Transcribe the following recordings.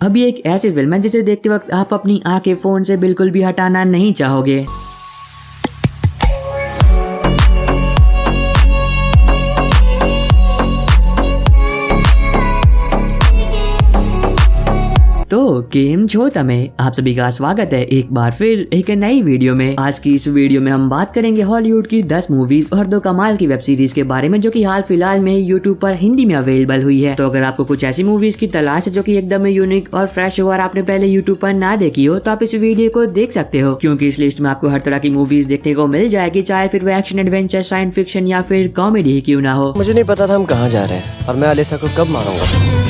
अभी एक ऐसी फिल्म है जिसे देखते वक्त आप अपनी आंखें फोन से बिल्कुल भी हटाना नहीं चाहोगे। तो केम छो तमे आप सभी का स्वागत है एक बार फिर एक नई वीडियो में। आज की इस वीडियो में हम बात करेंगे हॉलीवुड की 10 मूवीज और 2 कमाल की वेब सीरीज के बारे में जो कि हाल फिलहाल में यूट्यूब पर हिंदी में अवेलेबल हुई है। तो अगर आपको कुछ ऐसी मूवीज की तलाश है जो कि एकदम यूनिक और फ्रेश हो और आपने पहले यूट्यूब पर ना देखी हो तो आप इस वीडियो को देख सकते हो, क्योंकि इस लिस्ट में आपको हर तरह की मूवीज देखने को मिल जाएगी, चाहे फिर वो एक्शन, एडवेंचर, साइंस फिक्शन या फिर कॉमेडी ही क्यों ना हो। मुझे नहीं पता था हम कहाँ जा रहे हैं और मैं अलीसा को कब मारूंगा।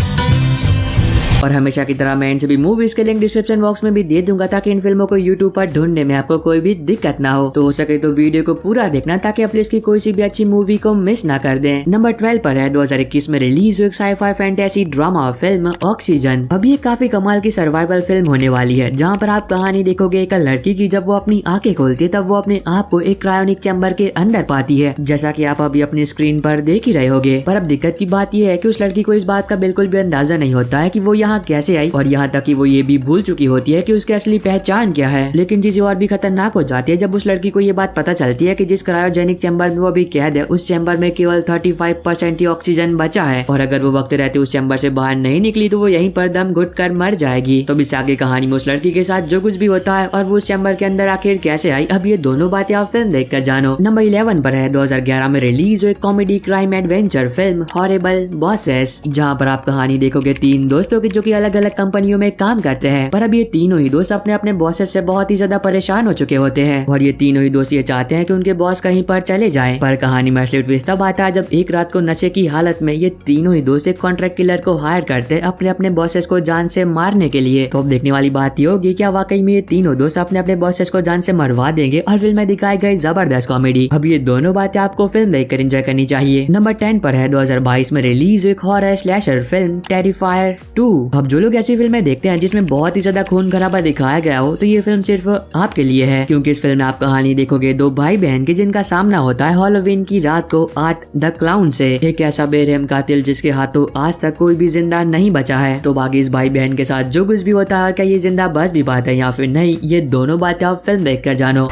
और हमेशा की तरह मैं इन सभी मूवीज के लिंक डिस्क्रिप्शन बॉक्स में भी दे दूंगा ताकि इन फिल्मों को यूट्यूब पर ढूंढने में आपको कोई भी दिक्कत ना हो। तो हो सके तो वीडियो को पूरा देखना ताकि आप लिस्ट की कोई सी भी अच्छी मूवी को मिस ना कर दें। नंबर 12 पर है 2021 में रिलीज हुई sci-fi fantasy drama film oxygen. अभी ये काफी कमाल की सर्वाइवल फिल्म होने वाली है जहाँ पर आप कहानी देखोगे एक लड़की की जब वो अपनी आंखें खोलती है तब वो अपने आप को एक क्रायोनिक चैम्बर के अंदर पाती है, जैसा की आप अभी अपनी स्क्रीन पर देख ही रहे होगे। पर अब दिक्कत की बात यह है की उस लड़की को इस बात का बिल्कुल भी अंदाजा नहीं होता है की वो यहाँ कैसे आई, और यहाँ तक कि वो ये भी भूल चुकी होती है कि उसकी असली पहचान क्या है। लेकिन चीजें और भी खतरनाक हो जाती है जब उस लड़की को ये बात पता चलती है कि जिस क्रायोजेनिक चैम्बर में वो अभी कैद है उस चैम्बर में केवल 35% ही ऑक्सीजन बचा है, और अगर वो वक्त रहते उस चैम्बर से बाहर नहीं निकली तो वो यहीं पर दम घुट कर मर जाएगी। तो इस आगे कहानी में उस लड़की के साथ जो कुछ भी होता है और वो उस चैम्बर के अंदर आखिर कैसे आई, अब ये दोनों बातें आप फिल्म देख कर जानो। नंबर 11 पर है 2011 में रिलीज हुई comedy crime adventure film horrible bosses, जहाँ पर आप कहानी देखोगे 3 दोस्तों की जो की अलग अलग कंपनियों में काम करते हैं। पर अब ये तीनों ही दोस्त अपने अपने बॉसेस से बहुत ही ज्यादा परेशान हो चुके होते हैं और ये तीनों ही दोस्त ये चाहते हैं कि उनके बॉस कहीं पर चले जाएं। पर कहानी में असली ट्विस्ट तब आता है जब एक रात को नशे की हालत में ये तीनों ही दोस्त एक कॉन्ट्रैक्ट किलर को हायर करते हैं अपने अपने बॉसेस को जान से मारने के लिए। तो अब देखने वाली बात ये होगी क्या वाकई में ये तीनों दोस्त अपने अपने बॉसेस को जान से मरवा देंगे और फिल्म में दिखाई गई जबरदस्त कॉमेडी। अब ये दोनों बातें आपको फिल्म देखकर एंजॉय करनी चाहिए। नंबर 10 पर है 2022 में रिलीज हुई हॉरर स्लैशर फिल्म टेरिफायर 2। अब जो लोग ऐसी फिल्में देखते हैं जिसमें बहुत ही ज्यादा खून खराबा दिखाया गया हो तो ये फिल्म सिर्फ आपके लिए है, क्योंकि इस फिल्म में आप कहानी देखोगे 2 भाई बहन की जिनका सामना होता है हैलोवीन की रात को आर्ट द क्लाउन से, एक ऐसा बेरहम कातिल जिसके हाथों आज तक कोई भी जिंदा नहीं बचा है। तो बाकी इस भाई बहन के साथ जो कुछ भी होता है क्या ये जिंदा बच भी पाता है या फिर नहीं, ये दोनों बातें आप फिल्म देख कर जानो।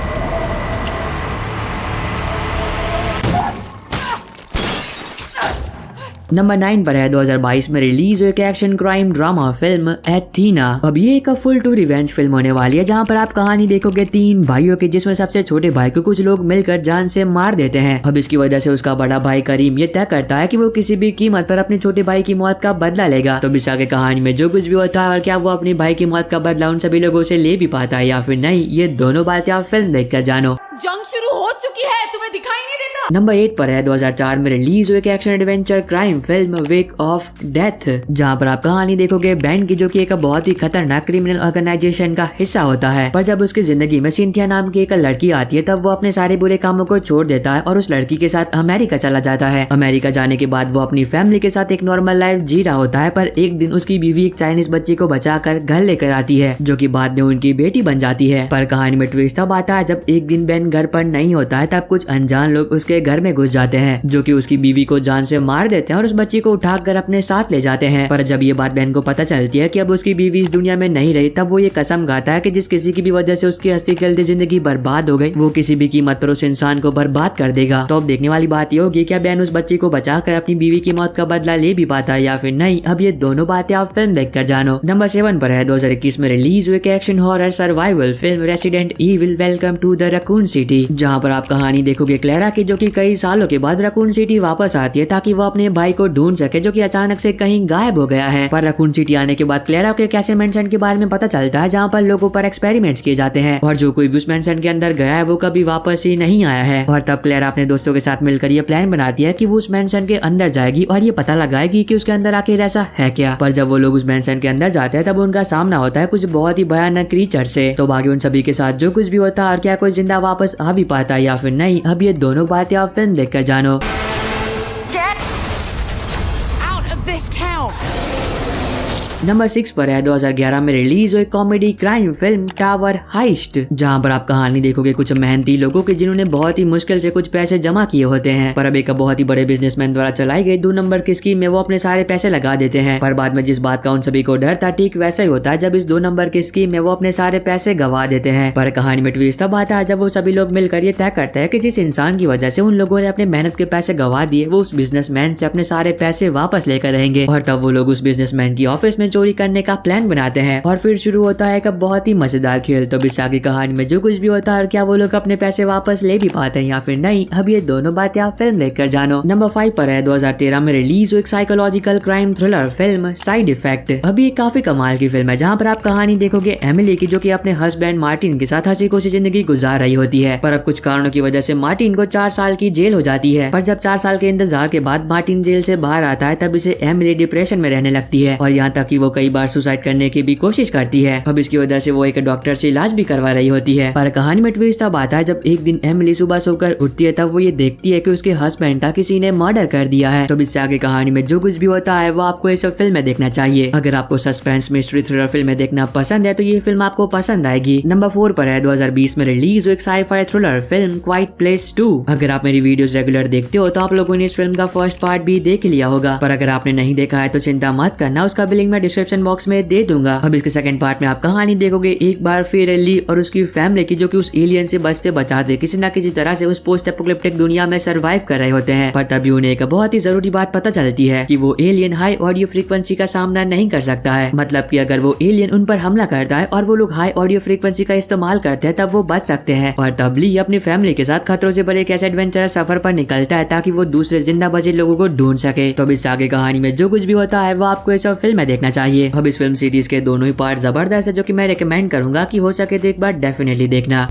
नंबर 9 पर है 2022 में रिलीज हुई एक एक्शन क्राइम ड्रामा फिल्म एथीना। अब ये एक फुल टू रिवेंज फिल्म होने वाली है जहाँ पर आप कहानी देखोगे 3 भाइयों की जिसमें सबसे छोटे भाई को कुछ लोग मिलकर जान से मार देते हैं। अब इसकी वजह से उसका बड़ा भाई करीम ये तय करता है कि वो किसी भी कीमत पर अपने छोटे भाई की मौत का बदला लेगा। तो इस आगे कहानी में जो कुछ भी होता है और क्या वो अपने भाई की मौत का बदला उन सभी लोगों से ले भी पाता है या फिर नहीं, ये दोनों बातें आप फिल्म देख कर जानो। जंग शुरू हो चुकी है, तुम्हें दिखाई नहीं देता। नंबर 8 पर है 2004 में रिलीज हुई एक action adventure crime film wake of death, जहाँ पर आप कहानी देखोगे बैंड की जो कि एक बहुत ही खतरनाक क्रिमिनल ऑर्गेनाइजेशन का हिस्सा होता है। पर जब उसकी जिंदगी में सिंथिया नाम की एक लड़की आती है तब वो अपने सारे बुरे कामों को छोड़ देता है और उस लड़की के साथ अमेरिका चला जाता है। अमेरिका जाने के बाद वो अपनी फैमिली के साथ एक नॉर्मल लाइफ जी रहा होता है, पर एक दिन उसकी बीवी एक चाइनीज बच्ची को बचाकर घर लेकर आती है जो कि बाद में उनकी बेटी बन जाती है। पर कहानी में ट्विस्ट तब आता है जब एक दिन बैन घर पर नहीं होता है तब कुछ अनजान लोग उसके घर में घुस जाते हैं जो कि उसकी बीवी को जान से मार देते हैं और उस बच्ची को उठाकर अपने साथ ले जाते हैं। पर जब ये बात बहन को पता चलती है कि अब उसकी बीवी इस दुनिया में नहीं रही तब वो ये कसम खाता है कि जिस किसी की भी वजह से उसकी हंसती खेलती जिंदगी बर्बाद हो गई वो किसी भी कीमत पर उस इंसान को बर्बाद कर देगा। तो अब देखने वाली बात ये होगी क्या बहन उस बच्ची को बचाकर अपनी बीवी की मौत का बदला ले भी पाता है या फिर नहीं, अब ये दोनों बातें आप फिल्म देख कर जानो। नंबर 7 पर है 2021 में रिलीज हुई action horror survival film Resident Evil welcome to the Raccoon City, जहाँ पर आप कहानी देखोगे क्लेरा की जो कि कई सालों के बाद रकून सिटी वापस आती है ताकि वो अपने भाई को ढूंढ सके जो कि अचानक से कहीं गायब हो गया है। पर रकून सिटी आने के बाद क्लेरा के कैसे मेंशन के बारे में पता चलता है जहाँ पर लोगों पर एक्सपेरिमेंट्स किए जाते हैं और जो कोई भी उस मेंशन के अंदर गया है वो कभी वापस ही नहीं आया है। और तब क्लेरा अपने दोस्तों के साथ मिलकर ये प्लान बनाती है कि वो उस मेंशन के अंदर जाएगी और ये पता लगाएगी कि उसके अंदर आखिर ऐसा है क्या। पर जब वो लोग उस मेंशन के अंदर जाते हैं तब उनका सामना होता है कुछ बहुत ही भयानक क्रीचर से। तो बाकी उन सभी के साथ जो कुछ भी होता है और क्या कोई जिंदा वापस आ भी पाता है या फिर नहीं, अब ये दोनों बातें आप फिल्म देख कर जानो। Get out of this town. Number 6 पर है 2011 में रिलीज हुई comedy crime film Tower Heist, जहाँ पर आप कहानी देखोगे कुछ मेहनती लोगों की जिन्होंने बहुत ही मुश्किल से कुछ पैसे जमा किए होते हैं, पर अब एक बहुत ही बड़े बिजनेसमैन द्वारा चलाई गई 2 नंबर की स्कीम में वो अपने सारे पैसे लगा देते हैं। पर बाद में जिस बात का उन सभी को डर था ठीक वैसा ही होता है जब इस 2 नंबर की स्कीम में वो अपने सारे पैसे गवा देते हैं। पर कहानी में ट्विस्ट तब आता है जब वो सभी लोग मिलकर ये तय करते हैं कि जिस इंसान की वजह से उन लोगों ने अपने मेहनत के पैसे गवा दिए वो उस बिजनेसमैन से अपने सारे पैसे वापस लेकर रहेंगे। और तब वो लोग उस बिजनेसमैन की ऑफिस में चोरी करने का प्लान बनाते हैं और फिर शुरू होता है एक बहुत ही मजेदार खेल। तो इस आगे कहानी में जो कुछ भी होता है और क्या वो लोग अपने पैसे वापस ले भी पाते हैं या फिर नहीं, अब ये दोनों बातें आप फिल्म देखकर जानो। नंबर 5 पर है 2013 में रिलीज हुई एक psychological crime thriller film side effect. अभी ये काफी कमाल की फिल्म है जहाँ पर आप कहानी देखोगे एमिली की, जो कि अपने हस्बैंड मार्टिन के साथ हंसी खुशी जिंदगी गुजार रही होती है। पर अब कुछ कारणों की वजह से मार्टिन को 4 साल की जेल हो जाती है। पर जब 4 साल के इंतजार के बाद मार्टिन जेल से बाहर आता है तब इसे एमिली डिप्रेशन में रहने लगती है और यहाँ तक कि वो कई बार सुसाइड करने की भी कोशिश करती है। अब इसकी वजह से वो एक डॉक्टर से इलाज भी करवा रही होती है। पर कहानी में ट्विस्ट तब आता है जब एक दिन एमिली सुबह सोकर उठती है तब वो ये देखती है कि उसके हस्बैंड का किसी ने मर्डर कर दिया है। तो इससे आगे कहानी में जो कुछ भी होता है वो आपको ये सब फिल्में देखना चाहिए। अगर आपको सस्पेंस मिस्ट्री थ्रिलर फिल्में देखना पसंद है तो ये फिल्म आपको पसंद आएगी। नंबर 4 पर है 2020 में रिलीज हुई एक sci-fi thriller film quite place 2। अगर आप मेरी वीडियोस रेगुलर देखते हो तो आप लोगों ने इस फिल्म का फर्स्ट पार्ट भी देख लिया होगा, पर अगर आपने नहीं देखा है तो चिंता मत करना, उसका लिंक मैं डिस्क्रिप्शन बॉक्स में दे दूंगा। अब इसके सेकंड पार्ट में आप कहानी देखोगे एक बार फिर ली और उसकी फैमिली की, जो कि उस एलियन से बचते बचाते किसी न किसी तरह से उस पोस्ट एपोकलिप्टिक दुनिया में सर्वाइव कर रहे होते हैं। पर तभी उन्हें एक बहुत ही जरूरी बात पता चलती है कि वो एलियन हाई ऑडियो फ्रीक्वेंसी का सामना नहीं कर सकता है। मतलब कि अगर वो एलियन उन पर हमला करता है और वो लोग हाई ऑडियो फ्रीक्वेंसी का इस्तेमाल करते हैं तब वो बच सकते हैं। और तब ली अपनी फैमिली के साथ खतरों से भरे एक ऐसे एडवेंचरस सफर पर निकलता है ताकि वो दूसरे जिंदा बचे लोगों को ढूंढ सके। तो इस आगे कहानी में जो कुछ भी होता है वो आपको ये सब फिल्में देखना चाहिए। अब इस फिल्म सीरीज के दोनों ही पार्ट जबरदस्त है, जो कि मैं रिकमेंड करूंगा कि हो सके तो एक बार डेफिनेटली देखना।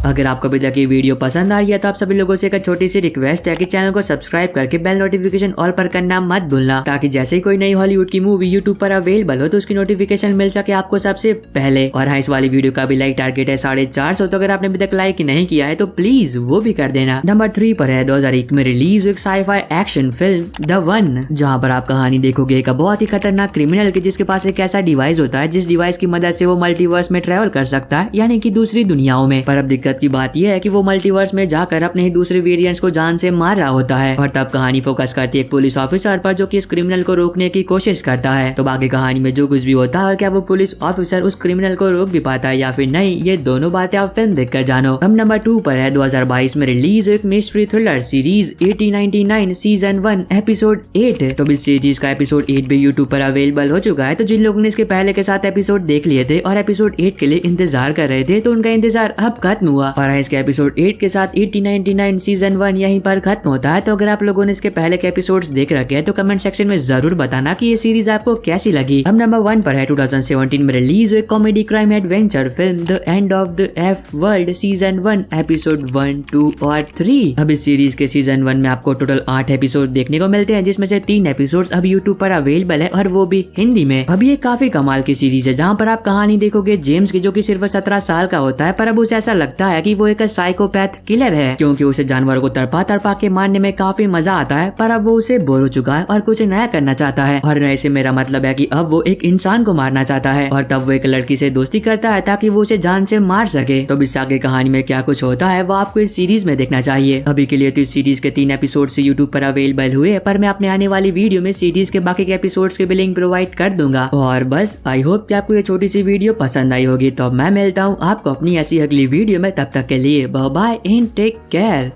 अगर आपको अभी तक ये वीडियो पसंद आ रही है तो आप सभी लोगों से एक छोटी सी रिक्वेस्ट है कि चैनल को सब्सक्राइब करके बेल नोटिफिकेशन ऑल पर करना मत भूलना, ताकि जैसे ही कोई नई हॉलीवुड की मूवी यूट्यूब पर अवेलेबल हो तो उसकी नोटिफिकेशन मिल सके आपको सबसे पहले। और हाँ, इस वाली वीडियो का भी लाइक टारगेट है 450, तो अगर आपने अभी तक लाइक नहीं किया है तो प्लीज वो भी कर देना। नंबर 3 पर है 2001 में रिलीज एक sci-fi action film the one, जहाँ पर आप कहानी देखोगे एक बहुत ही खतरनाक क्रिमिनल की, जिसके पास एक ऐसा डिवाइस होता है जिस डिवाइस की मदद से वो मल्टीवर्स में ट्रेवल कर सकता है, यानी कि दूसरी दुनियाओं में। पर अब दिक्कत की बात यह है कि वो मल्टीवर्स में जाकर अपने ही दूसरे वेरिएंट्स को जान से मार रहा होता है। और तब कहानी फोकस करती है एक पुलिस ऑफिसर पर, जो कि इस क्रिमिनल को रोकने की कोशिश करता है। तो बाकी कहानी में जो कुछ भी होता है और क्या वो पुलिस ऑफिसर उस क्रिमिनल को रोक भी पाता है या फिर नहीं, ये दोनों बातें आप फिल्म देखकर जानो। अब नंबर 2 पर है 2022 में रिलीज एक mystery thriller series 1899 season 1 episode 8। तो इस सीरीज का एपिसोड 8 भी यूट्यूब पर अवेलेबल हो चुका है। तो जिन लोगों ने इसके पहले के साथ एपिसोड देख लिए थे और एपिसोड 8 के लिए इंतजार कर रहे थे तो उनका इंतजार अब खत्म हुआ। और इसके एपिसोड 8 के साथ 1899 सीजन 1 यहीं पर खत्म होता है। तो अगर आप लोगों ने इसके पहले के एपिसोड्स देख रखे हैं तो कमेंट सेक्शन में जरूर बताना कि ये सीरीज आपको कैसी लगी। अब नंबर 1 पर है 2017 में रिलीज हुई comedy crime adventure film the end of the F world season 1 episode 1, 2 और 3। अब इस सीरीज के सीजन 1 में आपको टोटल 8 एपिसोड देखने को मिलते हैं, जिसमें से 3 एपिसोड अब यूट्यूब पर अवेलेबल है और वो भी हिंदी में। अब ये काफी कमाल की सीरीज है जहाँ पर आप कहानी देखोगे जेम्स की, जो कि सिर्फ 17 साल का होता है, पर अब उसे ऐसा लगता है कि वो एक साइकोपैथ किलर है, क्योंकि उसे जानवर को तड़पा तड़पा के मारने में काफी मजा आता है। पर अब वो उसे बोर हो चुका है और कुछ नया करना चाहता है। और नए से मेरा मतलब है कि अब वो एक इंसान को मारना चाहता है और तब वो एक लड़की से दोस्ती करता है ताकि वो उसे जान से मार सके। तो इस आगे कहानी में क्या कुछ होता है वो आपको इस सीरीज में देखना चाहिए। अभी के लिए तो इस सीरीज के 3 एपिसोड से यूट्यूब पर अवेलेबल हुए, पर मैं अपने आने वाली वीडियो में सीरीज के बाकी के एपिसोड्स के भी लिंक प्रोवाइड कर दूंगा। और बस आई होप कि आपको ये छोटी सी वीडियो पसंद आई होगी। तो मैं मिलता हूँ आपको अपनी ऐसी अगली वीडियो में, तब तक के लिए bye bye and take care.